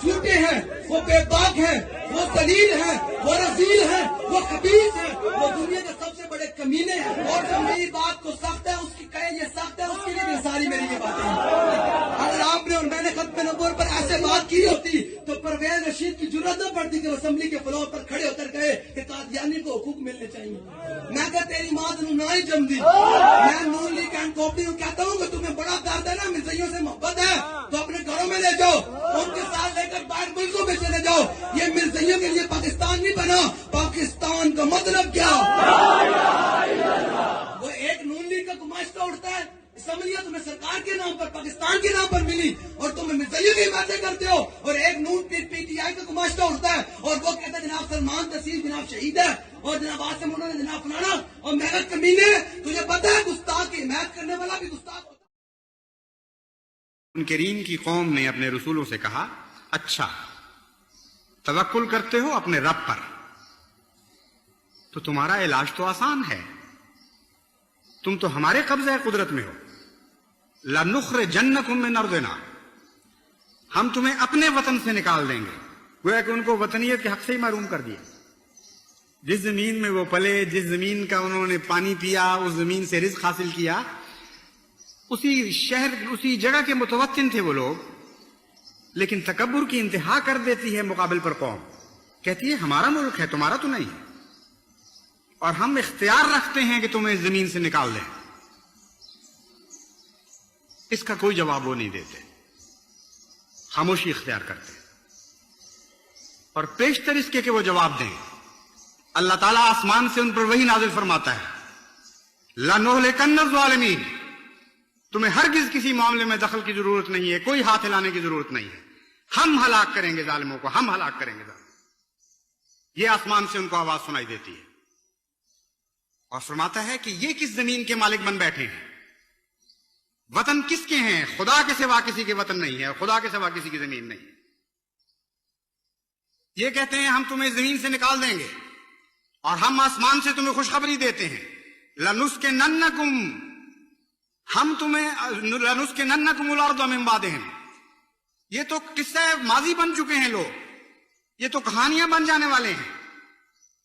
झूठे हैं, वो बेबाक हैं, वो दलील हैं, वो रजील हैं, वो खबीस हैं, वो दुनिया के सबसे बड़े कमीने हैं। और जो मेरी बात को सख्त है उसकी कहे ये सख्त है, उसके लिए भी सारी मेरी ये बातें हैं। अगर आपने और मैंने खत्म नबूवत पर ऐसे बात की होती तो परवेज रशीद की जरूरत न पड़ती कि वो असेंबली के फ्लोर पर खड़े होकर कहे कि कादियानी को हुकूक मिलने चाहिए। मैं कहता तेरी माँ तू ना ही जम दी। मैं नून लीग एंड कॉपी को कहता हूँ कि तुम्हें बड़ा दर्द है ना, मिर्जइयों से मोहब्बत है तो अपने घरों में ले जाओ, उनके साथ लेकर बाहर मुल्कों में चले जाओ। ये मिर्जइयों के लिए पाकिस्तान नहीं बना। पाकिस्तान का मतलब क्या? वो एक नून लीग का गुमाश्ता उठता है, असम्बलियां तुम्हें सरकार के नाम पर, पाकिस्तान के नाम पर मिली और तुम मिर्जइयों की बातें करते हो। और एक नून पीटीआई का गुमाश्ता उठता है और वो कहता है जनाब सलमान तहसील जनाब शहीद है और जनाब आसिम उन्होंने जनाब फलाना। और मेरा कमीने तुझे पता है गुस्ताख की हिमायत करने वाला भी गुस्ताख होता है। मुनकरीन की कौम ने अपने रसूलों से कहा, अच्छा तवक्कुल करते हो अपने रब पर तो तुम्हारा इलाज तो आसान है, तुम तो हमारे कब्ज़े कुदरत में हो। लनुखरिजन्नकुम मिन अर्दिना, हम तुम्हें अपने वतन से निकाल देंगे। गोया कि उनको वतनियत के हक से ही महरूम कर दिया। जिस जमीन में वो पले, जिस जमीन का उन्होंने पानी पिया, उस जमीन से रिज़्क़ हासिल किया, उसी शहर उसी जगह के मुतवत्तिन थे वो लोग। लेकिन तकब्बुर की इंतहा कर देती है मुकाबिल पर कौम, कहती है हमारा मुल्क है तुम्हारा तो नहीं है और हम इख्तियार रखते हैं कि तुम्हें इस जमीन से निकाल दें। इसका कोई जवाब वो नहीं देते, खामोशी इख्तियार करते हैं। और पेशतर इसके कि वो जवाब दें, अल्लाह ताला आसमान से उन पर वही नाजिल फरमाता है, लनुहलिकन्न ज़ालिमीन, तुम्हें हरगिज किसी मामले में दखल की जरूरत नहीं है, कोई हाथ हिलाने की जरूरत नहीं है। हम हलाक करेंगे जालिमों को, हम हलाक करेंगे जालिमों। ये आसमान से उनको आवाज सुनाई देती है और फरमाता है कि ये किस जमीन के मालिक बन बैठे हैं, वतन किसके हैं? खुदा के सिवा किसी के वतन नहीं है, खुदा के सिवा किसी की जमीन नहीं है। ये कहते हैं हम तुम्हें जमीन से निकाल देंगे और हम आसमान से तुम्हें खुशखबरी देते हैं, लनुस्किनन्नकुम, हम तुम्हें लनुस्किनन्नकुमुल अर्द मिन बादिहिम। ये तो किस्सा माजी बन चुके हैं लोग, ये तो कहानियां बन जाने वाले हैं।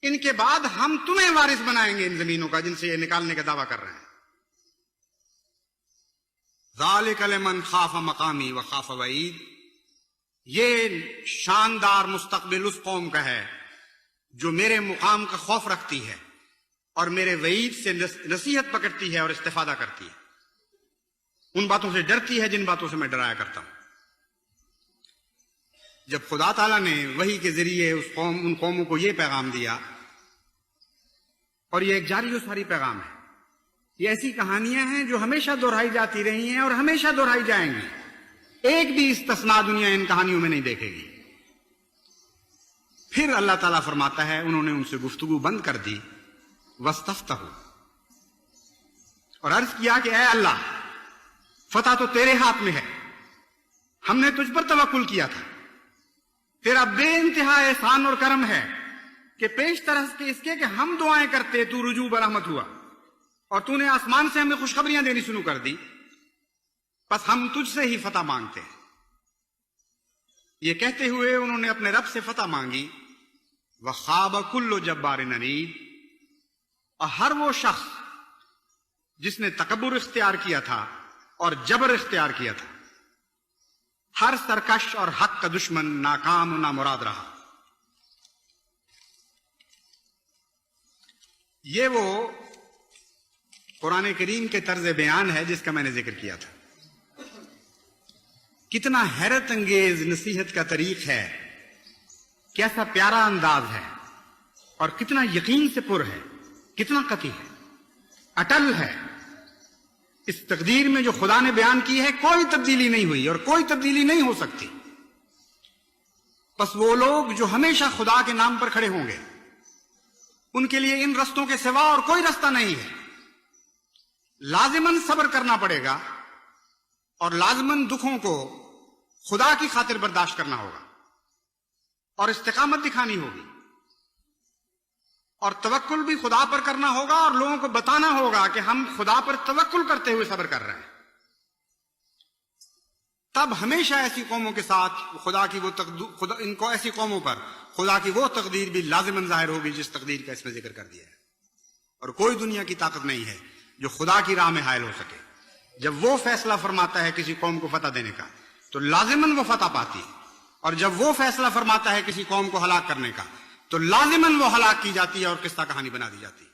इनके बाद हम तुम्हें वारिस बनाएंगे इन जमीनों का जिनसे ये निकालने का दावा कर रहे हैं। ज़ालिका लिमन खाफ मकामी व खाफ वईद, ये शानदार मुस्तकबिल उस कौम का है जो मेरे मुकाम का खौफ रखती है और मेरे वईद से नसीहत पकड़ती है और इस्तिफादा करती है, उन बातों से डरती है जिन बातों से मैं डराया करता हूं। जब खुदा ताला ने वही के जरिए उन कौमों को यह पैगाम दिया, और यह एक जारी और सारी पैगाम है, ये ऐसी कहानियां हैं जो हमेशा दोहराई जाती रही हैं और हमेशा दोहराई जाएंगी, एक भी इस्तिस्ना दुनिया इन कहानियों में नहीं देखेगी। फिर अल्लाह ताला फरमाता है उन्होंने उनसे गुफ्तगू बंद कर दी, वस्तफ्तहू, और अर्ज किया कि ऐ अल्लाह फतह तो तेरे हाथ में है, हमने तुझ पर तवक्कुल किया था, तेरा बेइंतहा एहसान और करम है कि पेश तरह के इसके कि हम दुआएं करते तू रुजू बरहमत हुआ और तूने आसमान से हमें खुशखबरियां देनी शुरू कर दी, बस हम तुझसे ही फतह मांगते हैं। ये कहते हुए उन्होंने अपने रब से फतह मांगी। व खाब कुल्लु जब्बारिन अनीद, और हर वो शख्स जिसने तकब्बुर इख्तियार किया था और जबर इख्तियार किया था, हर सरकश और हक का दुश्मन नाकाम ना मुराद रहा। ये वो कुरान करीम के तर्ज बयान है जिसका मैंने जिक्र किया था। कितना हैरत अंगेज नसीहत का तरीक है, कैसा प्यारा अंदाज है और कितना यकीन से पुर है, कितना कती है, अटल है। इस तकदीर में जो खुदा ने बयान की है कोई तब्दीली नहीं हुई और कोई तब्दीली नहीं हो सकती। बस वो लोग जो हमेशा खुदा के नाम पर खड़े होंगे, उनके लिए इन रस्तों के सिवा और कोई रास्ता नहीं है। लाजिमन सब्र करना पड़ेगा और लाजिमन दुखों को खुदा की खातिर बर्दाश्त करना होगा और इस्तिकामत दिखानी होगी और तवक्कुल भी खुदा पर करना होगा और लोगों को बताना होगा कि हम खुदा पर तवक्कुल करते हुए सब्र कर रहे हैं। تب ہمیشہ ایسی قوموں کے ساتھ خدا کی وہ ان کو ایسی قوموں پر خدا کی وہ تقدیر بھی لازماً ظاہر ہوگی جس تقدیر کا اس میں ذکر کر دیا ہے. اور کوئی دنیا کی طاقت نہیں ہے جو خدا کی راہ میں حائل ہو سکے. جب وہ فیصلہ فرماتا ہے کسی قوم کو فتح دینے کا تو لازماً وہ فتح پاتی ہے، اور جب وہ فیصلہ فرماتا ہے کسی قوم کو ہلاک کرنے کا تو لازماً وہ ہلاک کی جاتی ہے اور قصہ کہانی بنا دی جاتی ہے.